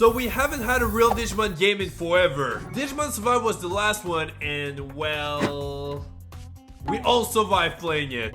So we haven't had a real Digimon game in forever. Digimon Survive was the last one, and well, we all survived playing it.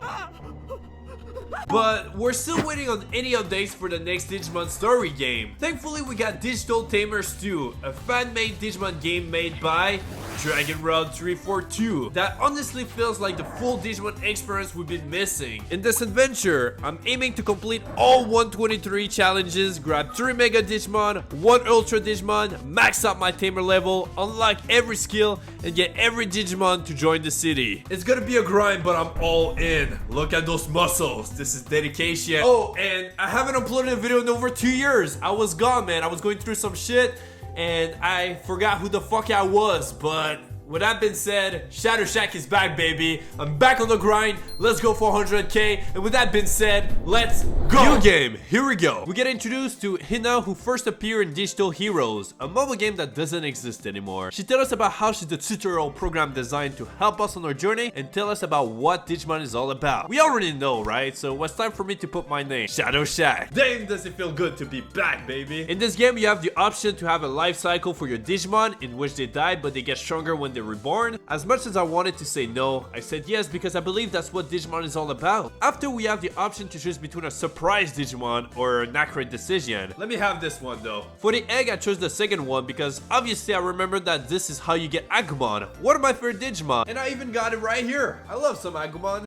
But we're still waiting on any updates for the next Digimon story game. Thankfully, we got Digital Tamers 2, a fan-made Digimon game made by Dragonrod 342 that honestly feels like the full Digimon experience we've been missing. In this adventure, I'm aiming to complete all 123 challenges, grab 3 Mega Digimon, 1 Ultra Digimon, max out my Tamer level, unlock every skill, and get every Digimon to join the city. It's gonna be a grind, but I'm all in. Look at those muscles. This is dedication. Oh, and I haven't uploaded a video in over 2 years. I was gone, man. I was going through some shit and I forgot who the fuck I was. But with that being said, Shadow Shack is back, baby. I'm back on the grind. Let's go for 100k. And with that being said, let's go. New game, here we go. We get introduced to Hina, who first appeared in Digital Heroes, a mobile game that doesn't exist anymore. She tells us about how she's the tutorial program designed to help us on our journey and tell us about what Digimon is all about. We already know, right? So it's time for me to put my name, Shadow Shack. Damn, does it feel good to be back, baby. In this game, you have the option to have a life cycle for your Digimon in which they die, but they get stronger when they're reborn. As much as I wanted to say no, I said yes because I believe that's what Digimon is all about. After, we have the option to choose between a surprise Digimon or an accurate decision. Let me have this one though. For the egg, I chose the second one because obviously I remember that this is how you get Agumon, one of my favorite Digimon, and I even got it right here. I love some Agumon.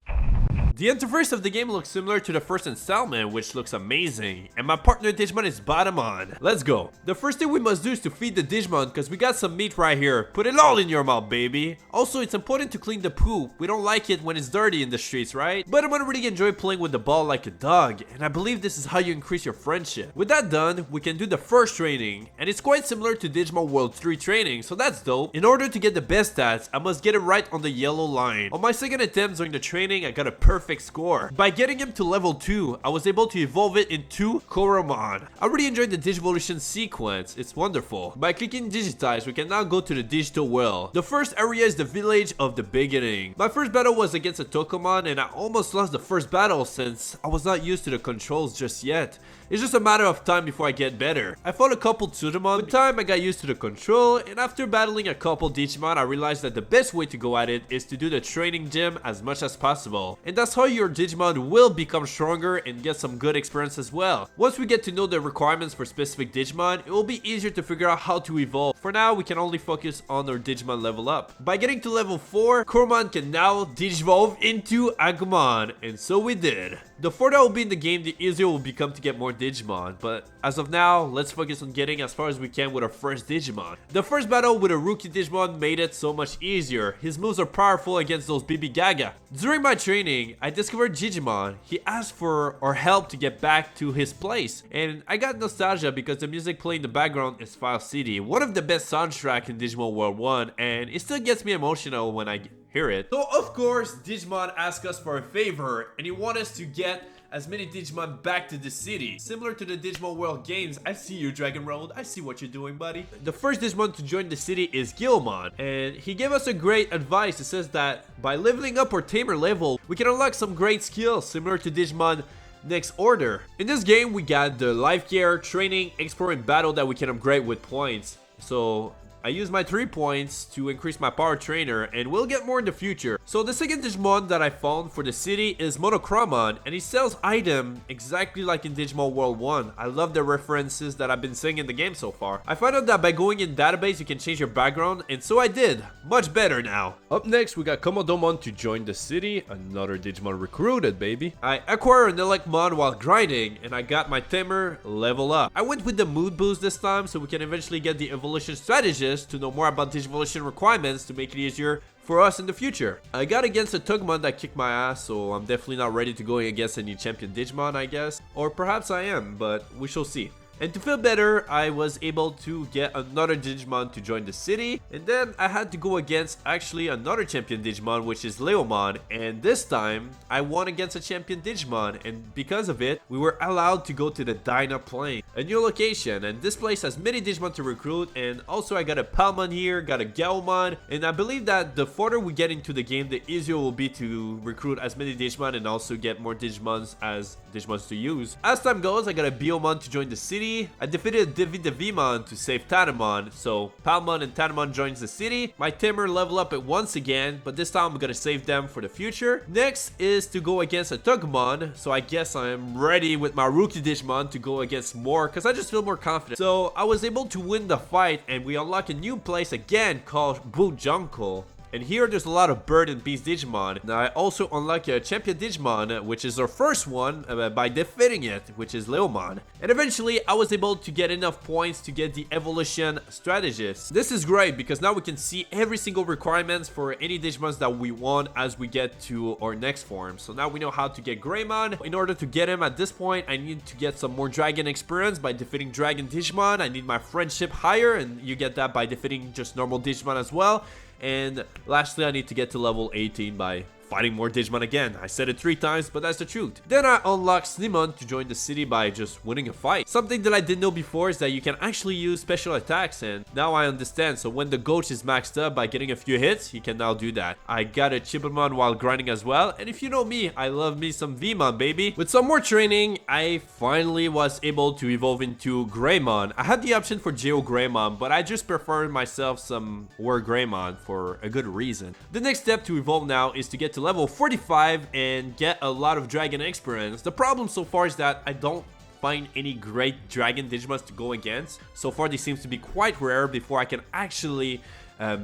The interface of the game looks similar to the first installment, which looks amazing, and my partner Digimon is Batamon. Let's go. The first thing we must do is to feed the Digimon, because we got some meat right here. Put it all in your mouth, baby. Also, it's important to clean the poop. We don't like it when it's dirty in the streets, right? Batamon really enjoy playing with the ball like a dog, and I believe this is how you increase your friendship. With that done, we can do the first training, and it's quite similar to Digimon World 3 training, so that's dope. In order to get the best stats, I must get it right on the yellow line. On my second attempt during the training, I got a perfect score. By getting him to level 2, I was able to evolve it into Koromon. I really enjoyed the Digivolution sequence, it's wonderful. By clicking Digitize, we can now go to the digital world. The first area is the village of the beginning. My first battle was against a Tokomon, and I almost lost the first battle since I was not used to the controls just yet. It's just a matter of time before I get better. I fought a couple Tsudomon. With time, I got used to the control, and after battling a couple Digimon, I realized that the best way to go at it is to do the training gym as much as possible. And that's how your Digimon will become stronger and get some good experience as well. Once we get to know the requirements for specific Digimon, it will be easier to figure out how to evolve. For now, we can only focus on our Digimon level up. By getting to level 4, Koromon can now Digivolve into Agumon, and so we did. The further I will be in the game, the easier it will become to get more Digimon, but as of now, let's focus on getting as far as we can with our first Digimon. The first battle with a rookie Digimon made it so much easier. His moves are powerful against those BB Gaga. During my training, I discovered Digimon. He asked for our help to get back to his place, and I got nostalgia because the music playing in the background is File City, one of the best soundtracks in Digimon World 1, and it still gets me emotional when I hear it. So of course, Digimon asked us for a favor, and he wanted us to get as many Digimon back to the city. Similar to the Digimon World games, I see you, Dragonrod. I see what you're doing, buddy. The first Digimon to join the city is Guilmon, and he gave us a great advice. It says that by leveling up our Tamer level, we can unlock some great skills similar to Digimon Next Order. In this game, we got the life care, training, explore, and battle that we can upgrade with points. So I use my 3 points to increase my power trainer, and we'll get more in the future. So the second Digimon that I found for the city is Monochromon, and he sells items exactly like in Digimon World 1. I love the references that I've been seeing in the game so far. I found out that by going in database you can change your background, and so I did. Much better now. Up next, we got Komodomon to join the city. Another Digimon recruited, baby. I acquired an Elecmon while grinding, and I got my Tamer level up. I went with the mood boost this time so we can eventually get the evolution strategist to know more about Digivolution requirements to make it easier for us in the future. I got against a Tugmon that kicked my ass, so I'm definitely not ready to go against any champion Digimon, I guess. Or perhaps I am, but we shall see. And to feel better, I was able to get another Digimon to join the city. And then I had to go against actually another champion Digimon, which is Leomon. And this time, I won against a champion Digimon. And because of it, we were allowed to go to the Dyna Plain, a new location. And this place has many Digimon to recruit. And also I got a Palmon here, got a Gaomon. And I believe that the further we get into the game, the easier it will be to recruit as many Digimon and also get more Digimons as Digimons to use. As time goes, I got a Biomon to join the city. city. I defeated Digimon to save Tanemon, so Palmon and Tanemon joins the city. My Tamer level up it once again, but this time I'm gonna save them for the future. Next is to go against a Tugmon, so I guess I'm ready with my rookie Digimon to go against more, because I just feel more confident. So I was able to win the fight, and we unlock a new place again called Boot Jungle. And here there's a lot of bird and beast Digimon. Now I also unlock a champion Digimon, which is our first one by defeating it, which is Leomon. And eventually I was able to get enough points to get the evolution strategist. This is great because now we can see every single requirements for any Digimons that we want as we get to our next form. So now we know how to get Greymon. In order to get him at this point, I need to get some more dragon experience by defeating dragon Digimon. I need my friendship higher, and you get that by defeating just normal Digimon as well. And lastly, I need to get to level 18 by fighting more Digimon again. I said it 3 times, but that's the truth. Then I unlocked Snimon to join the city by just winning a fight. Something that I didn't know before is that you can actually use special attacks, and now I understand. So when the Goach is maxed up by getting a few hits, he can now do that. I got a Chipamon while grinding as well, and if you know me, I love me some Vmon, baby. With some more training, I finally was able to evolve into Greymon. I had the option for Geo Greymon, but I just preferred myself some War Greymon for a good reason. The next step to evolve now is to get to level 45 and get a lot of dragon experience. The problem so far is that I don't find any great dragon Digimons to go against. So far, they seems to be quite rare before I can actually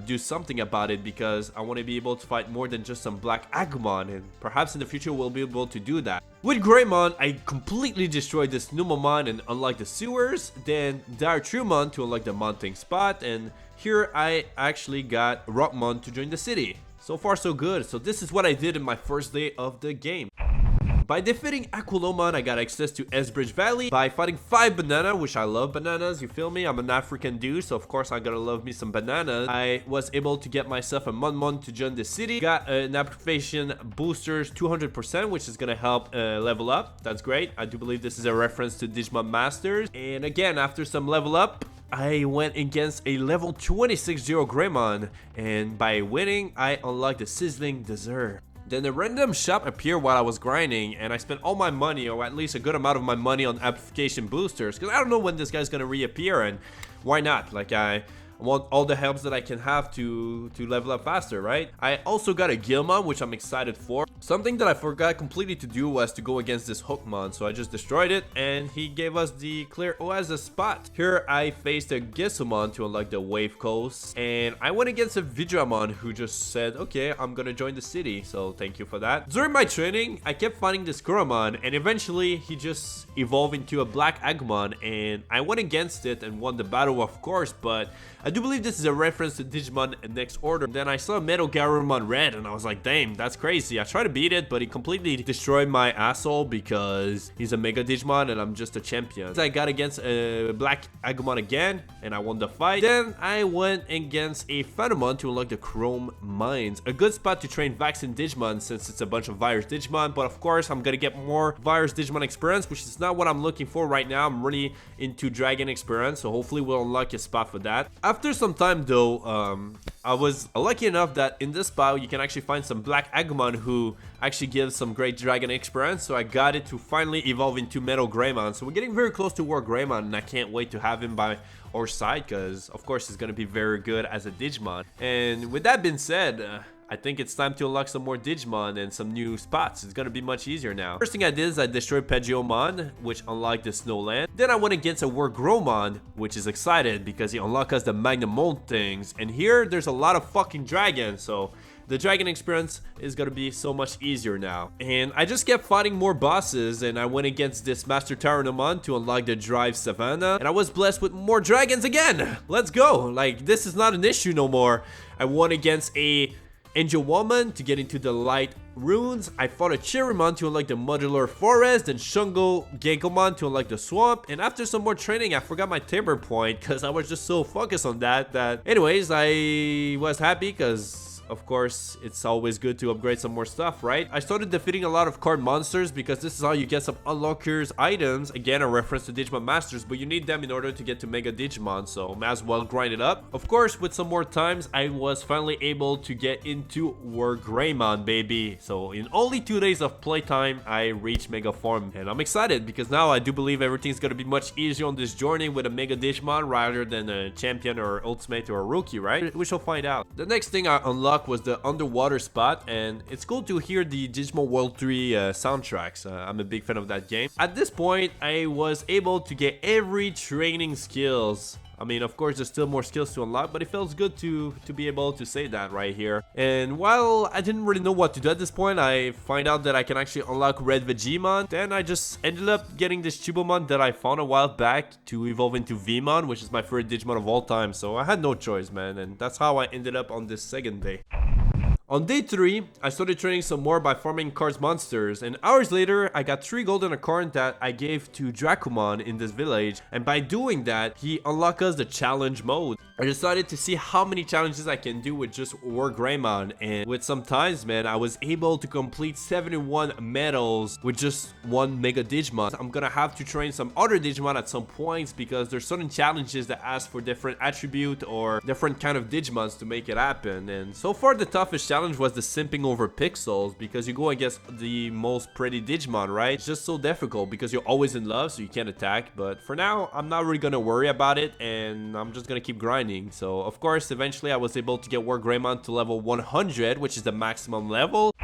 do something about it, because I want to be able to fight more than just some black Agumon, and perhaps in the future we'll be able to do that. With Greymon, I completely destroyed this Numamon and unlocked the sewers, then Diartrumon to unlock the mounting spot, and here I actually got Rockmon to join the city. So far so good. So this is what I did in my first day of the game. By defeating Aquilomon, I got access to Esbridge Valley by fighting 5 banana, which I love bananas, you feel me? I'm an African dude, so of course I'm gonna love me some bananas. I was able to get myself a Monmon to join the city. Got an application boosters 200%, which is gonna help level up. That's great. I do believe this is a reference to Digimon Masters. And again, after some level up, I went against a level 26 Geo Greymon, and by winning, I unlocked the Sizzling Dessert. Then a random shop appeared while I was grinding, and I spent all my money, or at least a good amount of my money, on amplification boosters, because I don't know when this guy's gonna reappear, and why not? Like, I want all the helps that I can have to level up faster, right? I also got a Gilmon, which I'm excited for. Something that I forgot completely to do was to go against this Hookmon, so I just destroyed it, and he gave us the clear Oasis spot. Here I faced a Gisumon to unlock the Wave Coast, and I went against a Vidramon who just said, okay, I'm gonna join the city, so thank you for that. During my training, I kept finding this Kuromon, and eventually he just evolved into a Black Agumon, and I went against it and won the battle, of course, but I do believe this is a reference to Digimon Next Order. Then I saw Metal Garurumon Red, and I was like, damn, that's crazy. I tried to beat it, but he completely destroyed my asshole because he's a Mega Digimon and I'm just a champion. I got against a Black Agumon again, and I won the fight. Then I went against a Phantomon to unlock the Chrome Mines. A good spot to train Vaccine Digimon since it's a bunch of Virus Digimon, but of course I'm gonna get more Virus Digimon experience, which is not what I'm looking for right now. I'm really into Dragon experience, so hopefully we'll unlock a spot for that. After some time though, I was lucky enough that in this spot you can actually find some Black Agumon who actually gives some great Dragon experience, so I got it to finally evolve into Metal Greymon. So we're getting very close to War Greymon, and I can't wait to have him by our side because of course he's gonna be very good as a Digimon. And with that being said, I think it's time to unlock some more Digimon and some new spots. It's gonna be much easier now. First thing I did is I destroyed Pageyomon, which unlocked the Snowland. Then I went against a Wargromon, which is excited because he unlocked us the Magnamon things. And here, there's a lot of fucking dragons, so the dragon experience is gonna be so much easier now. And I just kept fighting more bosses, and I went against this Master Tyrannomon to unlock the Drive Savannah, and I was blessed with more dragons again. Let's go. Like, this is not an issue no more. I won against a Angel Woman to get into the Light Runes. I fought a Cherrymon to unlock the Modular Forest, and Shungo Gengomon to unlock the Swamp. And after some more training, I forgot my Tamer point because I was just so focused on that anyways, I was happy because of course, it's always good to upgrade some more stuff, right? I started defeating a lot of card monsters because this is how you get some unlockers items. Again, a reference to Digimon Masters, but you need them in order to get to Mega Digimon, so might as well grind it up. Of course, with some more times, I was finally able to get into War Greymon, baby. So in only 2 days of playtime, I reached Mega Form, and I'm excited because now I do believe everything's gonna be much easier on this journey with a Mega Digimon rather than a champion or ultimate or a rookie, right? We shall find out. The next thing I unlocked was the underwater spot, and it's cool to hear the Digimon World 3 soundtracks. I'm a big fan of that game. At this point, I was able to get every training skills. I mean, of course, there's still more skills to unlock, but it feels good to be able to say that right here. And while I didn't really know what to do at this point, I find out that I can actually unlock Red Vegemon. Then I just ended up getting this Chibomon that I found a while back to evolve into Vmon, which is my favorite Digimon of all time. So I had no choice, man, and that's how I ended up on this second day. On day 3, I started training some more by farming cards monsters, and hours later, I got 3 gold and a coin that I gave to Dracomon in this village, and by doing that, he unlocked us the challenge mode. I decided to see how many challenges I can do with just War Greymon, and with some times, man, I was able to complete 71 medals with just one Mega Digimon. I'm gonna have to train some other Digimon at some points because there's certain challenges that ask for different attribute or different kind of Digimons to make it happen, and so far the toughest challenge was the simping over pixels because you go against the most pretty Digimon, right? It's just so difficult because you're always in love, so you can't attack. But for now, I'm not really gonna worry about it, and I'm just gonna keep grinding. So of course, eventually I was able to get War Greymon to level 100, which is the maximum level.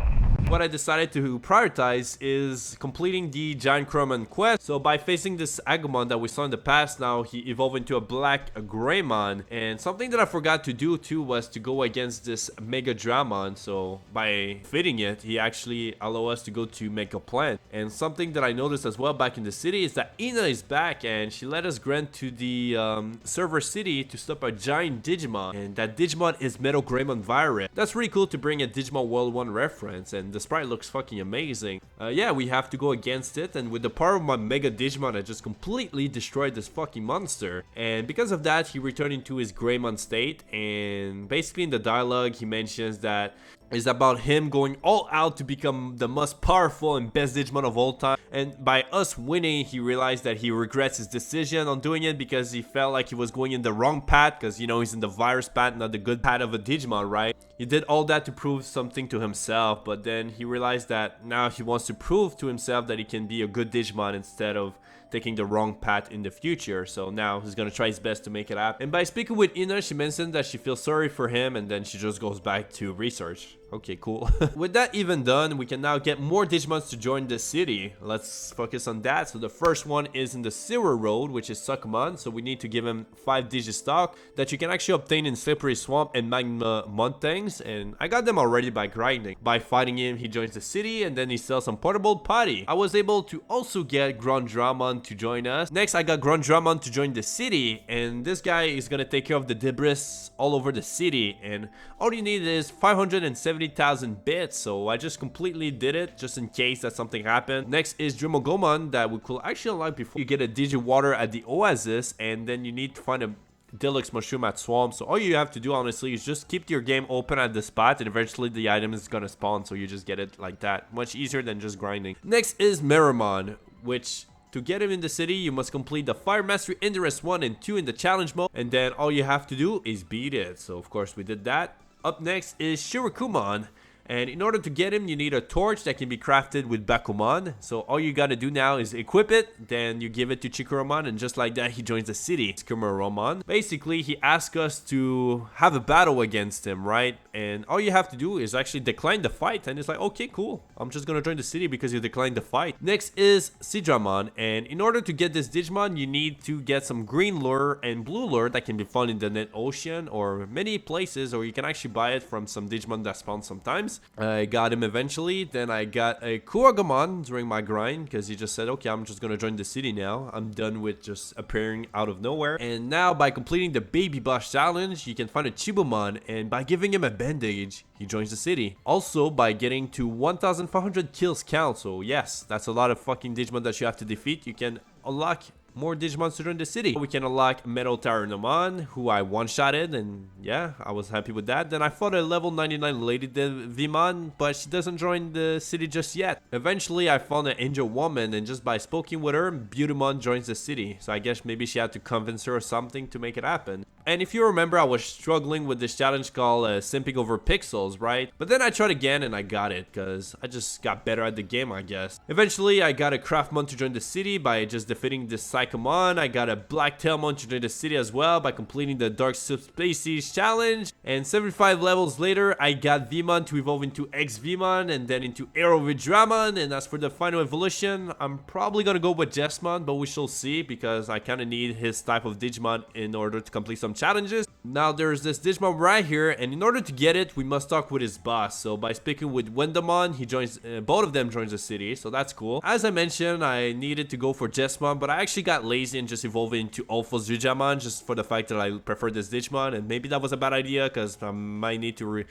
What I decided to prioritize is completing the Giant Crewman quest. So by facing this Agumon that we saw in the past, now he evolved into a black Greymon. And something that I forgot to do too was to go against this Mega Dramon. So by fitting it, he actually allowed us to go to Mega Plant. And something that I noticed as well back in the city is that Ina is back, and she let us grant to the server city to stop a giant Digimon. And that Digimon is Metal Greymon Virus. That's really cool to bring a Digimon World 1 reference, and the sprite looks fucking amazing. Yeah, we have to go against it, and with the power of my Mega Digimon, I just completely destroyed this fucking monster. And because of that, he returned into his Greymon state, and basically in the dialogue, he mentions that it's about him going all out to become the most powerful and best Digimon of all time. And by us winning, he realized that he regrets his decision on doing it because he felt like he was going in the wrong path, because, you know, he's in the virus path, not the good path of a Digimon, right? He did all that to prove something to himself, but then he realized that now he wants to prove to himself that he can be a good Digimon instead of taking the wrong path in the future. So now he's gonna try his best to make it happen. And by speaking with Ina, she mentioned that she feels sorry for him, and then she just goes back to research. Okay, cool. With that even done, we can now get more Digimons to join the city. Let's focus on that. So the first one is in the Sewer Road, which is Sukumon. So we need to give him 5 Digistock that you can actually obtain in Slippery Swamp and Magma Mountains. And I got them already by grinding. By fighting him, he joins the city, and then he sells some portable potty. I was able to also get Grandramon to join us. Next, I got Grandramon to join the city, and this guy is gonna take care of the debris all over the city. And all you need is 570,000 bits, so I just completely did it just in case that something happened. Next is Dremogomon that we could actually unlock before you get a Digiwater at the Oasis, and then you need to find a Deluxe Mushroom at Swamp. So all you have to do, honestly, is just keep your game open at the spot, and eventually the item is gonna spawn, so you just get it like that. Much easier than just grinding. Next is Meramon, which to get him in the city, you must complete the Fire Mastery Interest 1 and 2 in the challenge mode, and then all you have to do is beat it. So of course we did that. Up next is Shirakumon, and in order to get him, you need a torch that can be crafted with Bakumon. So all you gotta do now is equip it, then you give it to Chikuromon, and just like that, he joins the city. Chikuromon. Basically, he asks us to have a battle against him, right? And all you have to do is actually decline the fight, and it's like, okay, cool. I'm just gonna join the city because you declined the fight. Next is Sidramon, and in order to get this Digimon, you need to get some green lure and blue lure that can be found in the Net Ocean or many places, or you can actually buy it from some Digimon that spawn sometimes. I got him eventually. Then I got a Kuwagamon during my grind because he just said, okay, I'm just gonna join the city now. I'm done with just appearing out of nowhere. And now by completing the Baby Boss challenge, you can find a Chibomon, and by giving him a bandage, he joins the city. Also, by getting to 1,500 kills count, so yes, that's a lot of fucking Digimon that you have to defeat, you can unlock more Digimon to join the city. We can unlock Metal Tyrannomon, who I one-shotted, and yeah, I was happy with that. Then I fought a level 99 Lady Digimon, but she doesn't join the city just yet. Eventually, I found an angel woman, and just by speaking with her, Beautymon joins the city. So I guess maybe she had to convince her or something to make it happen. And if you remember, I was struggling with this challenge called Simping Over Pixels, right? But then I tried again and I got it, because I just got better at the game, I guess. Eventually, I got a Craftmon to join the city by just defeating this Psychomon. I got a Blacktailmon to join the city as well by completing the Dark Subspecies challenge. And 75 levels later, I got Vmon to evolve into X-Vmon and then into Aerovidramon. And as for the final evolution, I'm probably gonna go with Jesmon, but we shall see, because I kind of need his type of Digimon in order to complete some challenges. Now there's this Digimon right here, and in order to get it, we must talk with his boss. So by speaking with Wendamon, he joins, both of them joins the city, so that's cool. As I mentioned, I needed to go for Jesmon, but I actually got lazy and just evolved into Alphos Digimon, just for the fact that I prefer this Digimon, and maybe that was a bad idea, because I might need to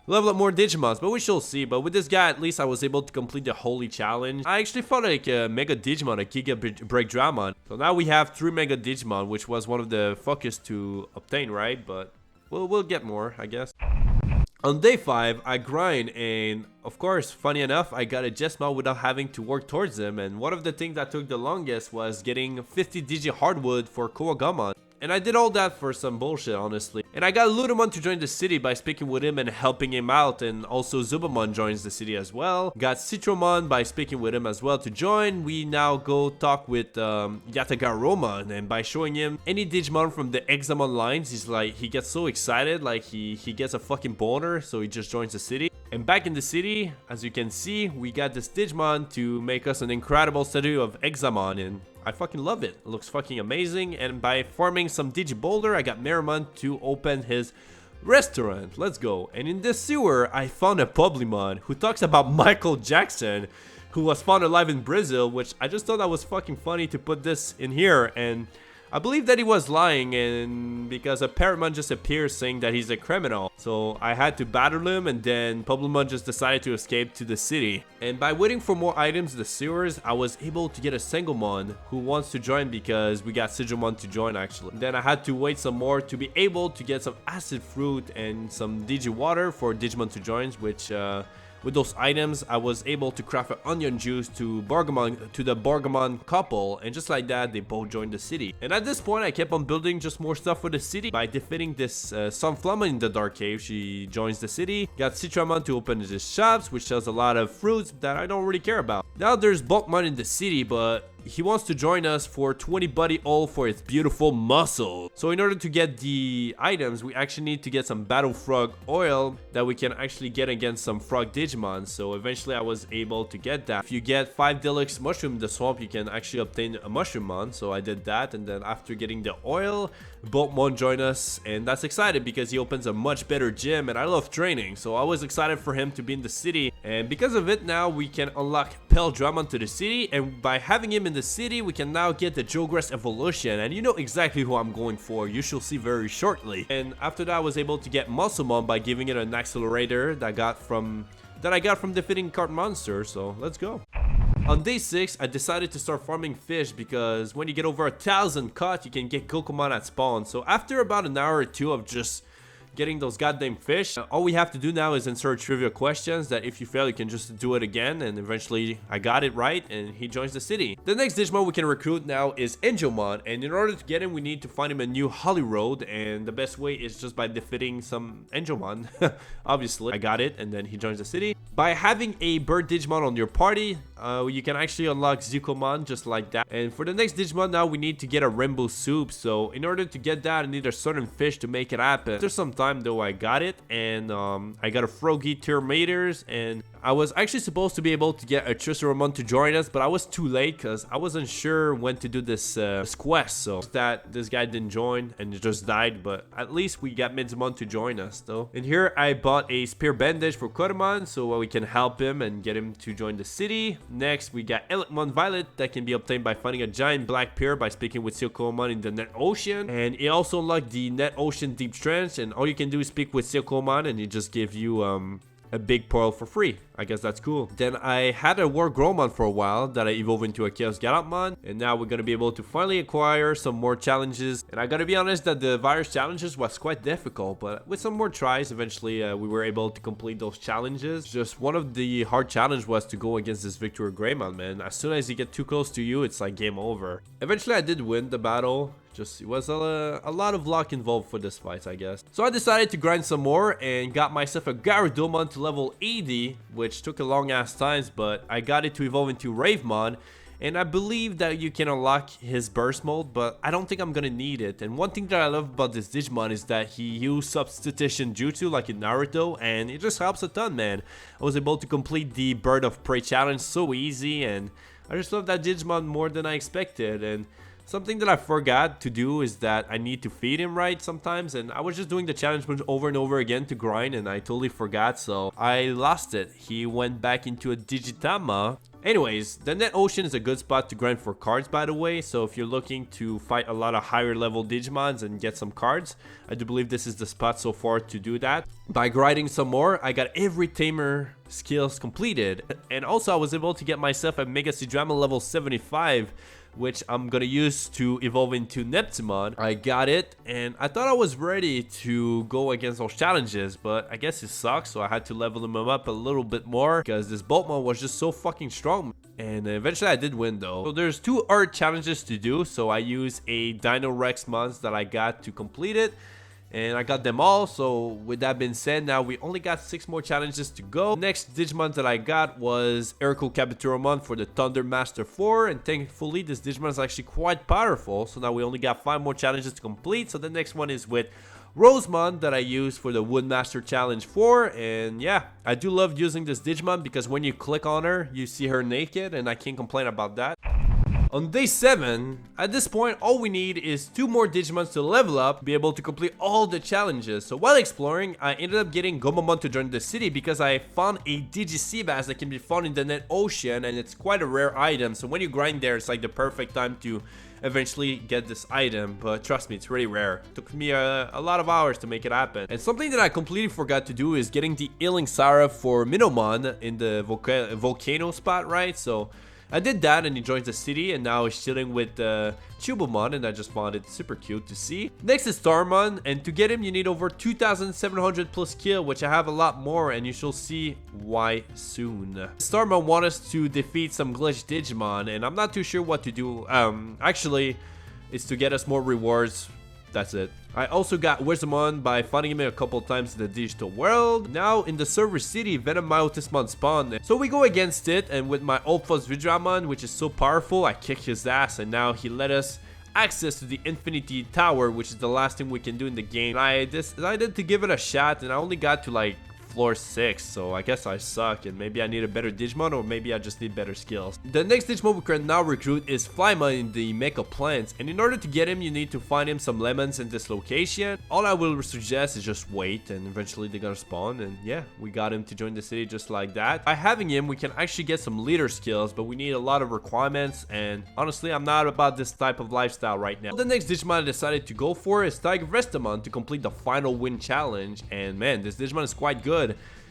level up more Digimons, but we shall see. But with this guy, at least I was able to complete the Holy Challenge. I actually fought like a Mega Digimon, a Giga Breakdramon. So now we have 3 Mega Digimon, which was one of the focus to obtain, right? But we'll get more, I guess. On day 5, I grind, and of course, funny enough, I got a Jesmon without having to work towards him. And one of the things that took the longest was getting 50 Digi Hardwood for Kowagamon. And I did all that for some bullshit, honestly. And I got Ludamon to join the city by speaking with him and helping him out. And also Zubamon joins the city as well. Got Citromon by speaking with him as well to join. We now go talk with Yatagaromon. And by showing him any Digimon from the Examon lines, he's like, he gets so excited. Like he gets a fucking boner. So he just joins the city. And back in the city, as you can see, we got this Digimon to make us an incredible statue of Examon. And I fucking love it. It looks fucking amazing. And by farming some Digiboulder, I got Meramon to open his restaurant. Let's go. And in this sewer, I found a Publimon who talks about Michael Jackson, who was found alive in Brazil, which I just thought that was fucking funny to put this in here. And I believe that he was lying, and because a Parrotmon just appears saying that he's a criminal. So I had to battle him, and then Publimon just decided to escape to the city. And by waiting for more items in the sewers, I was able to get a Sengomon who wants to join, because we got Sigilmon to join actually. Then I had to wait some more to be able to get some acid fruit and some Digi water for Digimon to join, which with those items, I was able to craft an onion juice to the Bargamon couple, and just like that, they both joined the city. And at this point, I kept on building just more stuff for the city by defeating this Sunflamma in the Dark Cave. She joins the city. Got Citramon to open his shops, which sells a lot of fruits that I don't really care about. Now there's Bulkmon in the city, but he wants to join us for 20 buddy all for its beautiful muscle. So in order to get the items, we actually need to get some Battle Frog oil that we can actually get against some Frog Digimon. So eventually I was able to get that. If you get 5 Deluxe Mushroom in the swamp, you can actually obtain a Mushroomon. So I did that, and then after getting the oil, Boltmon joined us, and that's excited because he opens a much better gym, and I love training. So I was excited for him to be in the city, and because of it, now we can unlock Peldramon to the city, and by having him in the city, we can now get the Jogress evolution, and you know exactly who I'm going for. You shall see very shortly. And after that, I was able to get Musclemon by giving it an accelerator that I got from defeating Cart Monster. So let's go. On day 6, I decided to start farming fish because when you get over 1,000 caught, you can get Gokomon at spawn. So after about an hour or two of just getting those goddamn fish, all we have to do now is insert trivia questions that if you fail, you can just do it again, and eventually I got it right and he joins the city. The next Digimon we can recruit now is Angelmon, and in order to get him, we need to find him a new Holly Road, and the best way is just by defeating some Angelmon. Obviously, I got it, and then he joins the city. By having a bird Digimon on your party, you can actually unlock Zukomon just like that. And for the next Digimon now, we need to get a rainbow soup. So in order to get that, I need a certain fish to make it happen. After some time though, I got it, and I got a Froggy Termators, and I was actually supposed to be able to get a Triceramon to join us, but I was too late because I wasn't sure when to do this quest. So that this guy didn't join and just died, but at least we got Midzumon to join us though. And here I bought a Spear Bandage for Kotamon so we can help him and get him to join the city. Next, we got Elecmon Violet that can be obtained by finding a giant black pier by speaking with Silkomon in the Net Ocean. And it also unlocked the Net Ocean Deep Trench, and all you can do is speak with Silkomon and he just give you a a big pearl for free. I guess that's cool. Then I had a War Gromon for a while that I evolved into a Chaos Gallantmon, and now we're gonna be able to finally acquire some more challenges. And I gotta be honest that the virus challenges was quite difficult, but with some more tries, eventually we were able to complete those challenges. Just one of the hard challenges was to go against this Victor Greymon, man. As soon as he get too close to you, it's like game over. Eventually I did win the battle. Just it was a lot of luck involved for this fight, I guess. So I decided to grind some more and got myself a Gyaradomon to level 80, which took a long ass time, but I got it to evolve into Ravemon. And I believe that you can unlock his burst mode, but I don't think I'm gonna need it. And one thing that I love about this Digimon is that he used substitution jutsu like in Naruto, and it just helps a ton, man. I was able to complete the Bird of Prey challenge so easy, and I just love that Digimon more than I expected. And something that I forgot to do is that I need to feed him right sometimes, and I was just doing the challenge over and over again to grind, and I totally forgot, so I lost it. He went back into a Digitama. Anyways, the Net Ocean is a good spot to grind for cards, by the way, so if you're looking to fight a lot of higher level Digimons and get some cards, I do believe this is the spot so far to do that. By grinding some more, I got every Tamer skills completed, and also I was able to get myself a Mega Seadrama level 75, which I'm gonna use to evolve into Neptumon. I got it, and I thought I was ready to go against those challenges, but I guess it sucks, so I had to level them up a little bit more because this Boltmon was just so fucking strong. And eventually I did win though. So there's 2 art challenges to do, so I use a Dino Rex mons that I got to complete it. And I got them all, so with that being said, now we only got 6 more challenges to go. Next Digimon that I got was Eriko Kabutoromon for the Thunder Master 4, and thankfully this Digimon is actually quite powerful, so now we only got 5 more challenges to complete. So the next one is with Rosemon that I used for the Woodmaster Challenge 4, and yeah, I do love using this Digimon because when you click on her, you see her naked, and I can't complain about that. On day 7, at this point, all we need is 2 more Digimons to level up, be able to complete all the challenges. So while exploring, I ended up getting Gomamon to join the city because I found a Digiseabass that can be found in the Net Ocean, and it's quite a rare item. So when you grind there, it's like the perfect time to eventually get this item, but trust me, it's really rare. It took me a lot of hours to make it happen. And something that I completely forgot to do is getting the Healing Sarah for Minomon in the volcano spot, right? So I did that, and he joins the city, and now he's chilling with Chubomon, and I just found it super cute to see. Next is Starmon, and to get him you need over 2,700 plus kill, which I have a lot more, and you shall see why soon. Starmon wants us to defeat some glitch Digimon, and I'm not too sure what to do. Actually, it's to get us more rewards. That's it. I also got Wizardmon by finding him a couple times in the digital world. Now in the server city, Venom Myotismon spawned. So we go against it, and with my Ulfos Vidramon, which is so powerful, I kick his ass, and now he let us access to the Infinity Tower, which is the last thing we can do in the game. I decided to give it a shot, and I only got to like floor 6, so I guess I suck, and maybe I need a better Digimon, or maybe I just need better skills. The next Digimon we can now recruit is Flymon in the Mecha Plants, and in order to get him you need to find him some lemons in this location. All I will suggest is just wait, and eventually they're gonna spawn, and yeah, we got him to join the city just like that. By having him we can actually get some leader skills, but we need a lot of requirements, and honestly I'm not about this type of lifestyle right now. The next Digimon I decided to go for is Tiger Vestamon to complete the final win challenge, and man, this Digimon is quite good.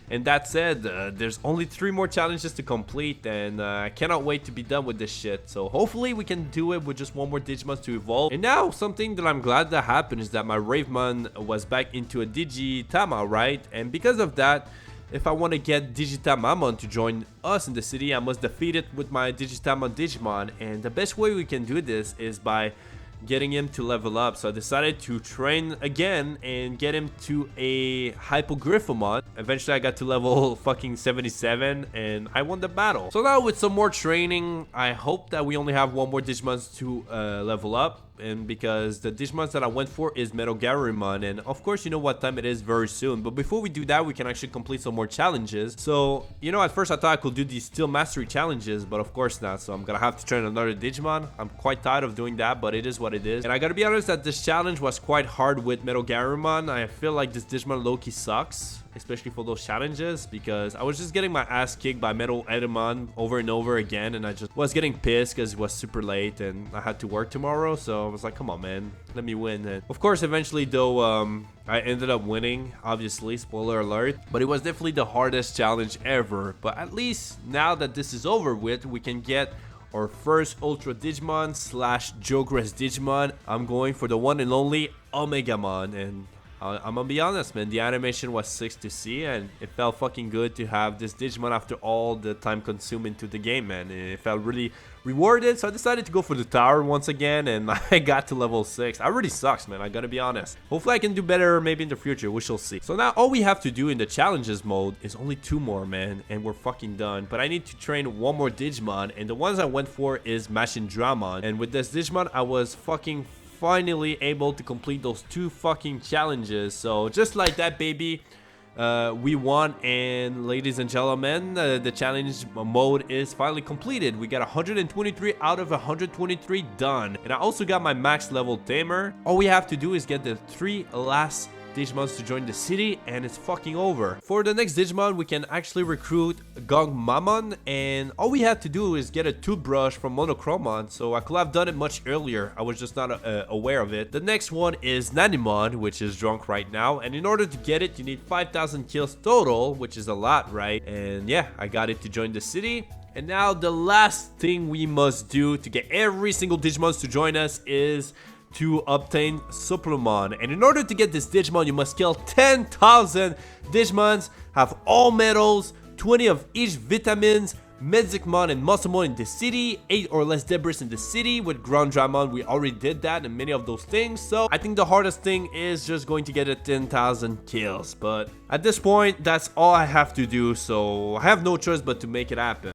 And that said, there's only 3 more challenges to complete, and I cannot wait to be done with this shit. So hopefully we can do it with just 1 more Digimon to evolve. And now something that I'm glad that happened is that my Ravemon was back into a Digitama, right? And because of that, if I want to get Digitamamon to join us in the city, I must defeat it with my Digitamon Digimon. And the best way we can do this is by getting him to level up. So I decided to train again and get him to a Hypogryphomon. Eventually I got to level fucking 77 and I won the battle. So now with some more training, I hope that we only have 1 more Digimon to level up. And because the Digimon that I went for is Metal Garurumon, and of course you know what time it is very soon. But before we do that, we can actually complete some more challenges. So you know, at first I thought I could do these Steel Mastery challenges, but of course not. So I'm gonna have to train another Digimon. I'm quite tired of doing that, but it is what it is. And I gotta be honest that this challenge was quite hard with Metal Garurumon. I feel like this Digimon low-key sucks. especially for those challenges, because I was just getting my ass kicked by Metal Edamon over and over again, and I just was getting pissed because it was super late and I had to work tomorrow. So I was like, come on, man, let me win. And of course, eventually though, I ended up winning, obviously, spoiler alert, but it was definitely the hardest challenge ever. But at least now that this is over with, we can get our first Ultra Digimon / Jogress Digimon. I'm going for the one and only Omegamon, and I'm gonna be honest, man, the animation was sick to see, and it felt fucking good to have this Digimon after all the time consumed into the game, man. It felt really rewarded, so I decided to go for the tower once again, and I got to level 6. I really sucks, man, I gotta be honest. Hopefully I can do better maybe in the future, we shall see. So now all we have to do in the challenges mode is only 2 more, man, and we're fucking done. But I need to train 1 more Digimon, and the ones I went for is Dramon. And with this Digimon, I was fucking finally able to complete those 2 fucking challenges. So just like that, baby, we won. And ladies and gentlemen, the challenge mode is finally completed. We got 123 out of 123 done, and I also got my max level Tamer. All we have to do is get the 3 last Digimons to join the city, and it's fucking over. For the next Digimon, we can actually recruit Gongmamon, and all we have to do is get a toothbrush from Monochromon. So I could have done it much earlier, I was just not aware of it. The next one is Nanimon, which is drunk right now, and in order to get it, you need 5,000 kills total, which is a lot, right? And yeah, I got it to join the city. And now the last thing we must do to get every single Digimon to join us is to obtain Supplemon. And in order to get this Digimon, you must kill 10,000 Digimons, have all medals, 20 of each vitamins, Medzicmon and Musclemon in the city, 8 or less debris in the city. With Groundramon, we already did that and many of those things. So I think the hardest thing is just going to get a 10,000 kills. But at this point, that's all I have to do. So I have no choice but to make it happen.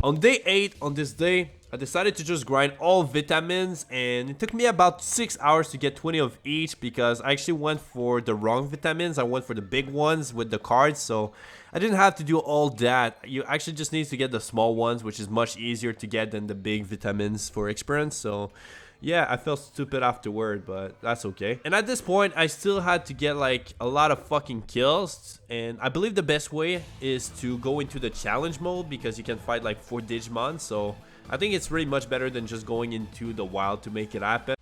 On day 8, on this day, I decided to just grind all vitamins, and it took me about 6 hours to get 20 of each because I actually went for the wrong vitamins. I went for the big ones with the cards, so I didn't have to do all that. You actually just need to get the small ones, which is much easier to get than the big vitamins for experience. So yeah, I felt stupid afterward, but that's okay. And at this point, I still had to get like a lot of fucking kills, and I believe the best way is to go into the challenge mode because you can fight like 4 Digimon. So I think it's really much better than just going into the wild to make it happen.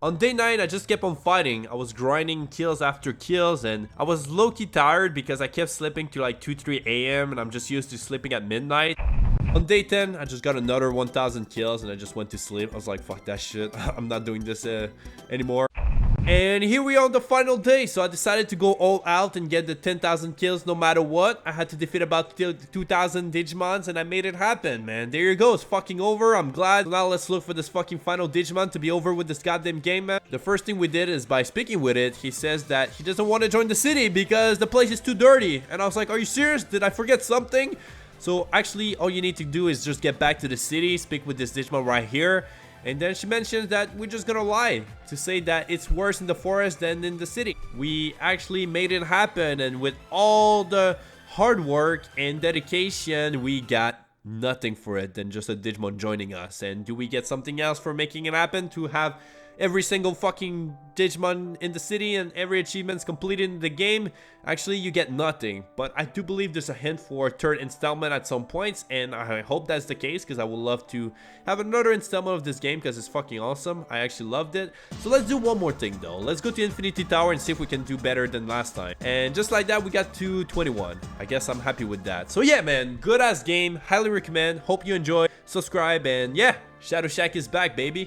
On day 9, I just kept on fighting. I was grinding kills after kills, and I was low-key tired because I kept sleeping to like 2-3 a.m. and I'm just used to sleeping at midnight. On day 10, I just got another 1,000 kills and I just went to sleep. I was like, fuck that shit. I'm not doing this anymore. And here we are on the final day, so I decided to go all out and get the 10,000 kills no matter what. I had to defeat about 2,000 Digimons, and I made it happen, man. There you go, it's fucking over, I'm glad. Now let's look for this fucking final Digimon to be over with this goddamn game, man. The first thing we did is by speaking with it, he says that he doesn't want to join the city because the place is too dirty. And I was like, are you serious? Did I forget something? So actually, all you need to do is just get back to the city, speak with this Digimon right here. And then she mentions that we're just gonna lie to say that it's worse in the forest than in the city. We actually made it happen, and with all the hard work and dedication, we got nothing for it than just a Digimon joining us. And do we get something else for making it happen? To have every single fucking Digimon in the city and every achievements completed in the game? Actually, you get nothing. But I do believe there's a hint for a 3rd installment at some points, and I hope that's the case because I would love to have another installment of this game because it's fucking awesome. I actually loved it. So let's do one more thing though. Let's go to Infinity Tower and see if we can do better than last time. And just like that, we got to 21. I guess I'm happy with that. So yeah, man, good ass game. Highly recommend. Hope you enjoy. Subscribe, and yeah, Shadow Shack is back, baby.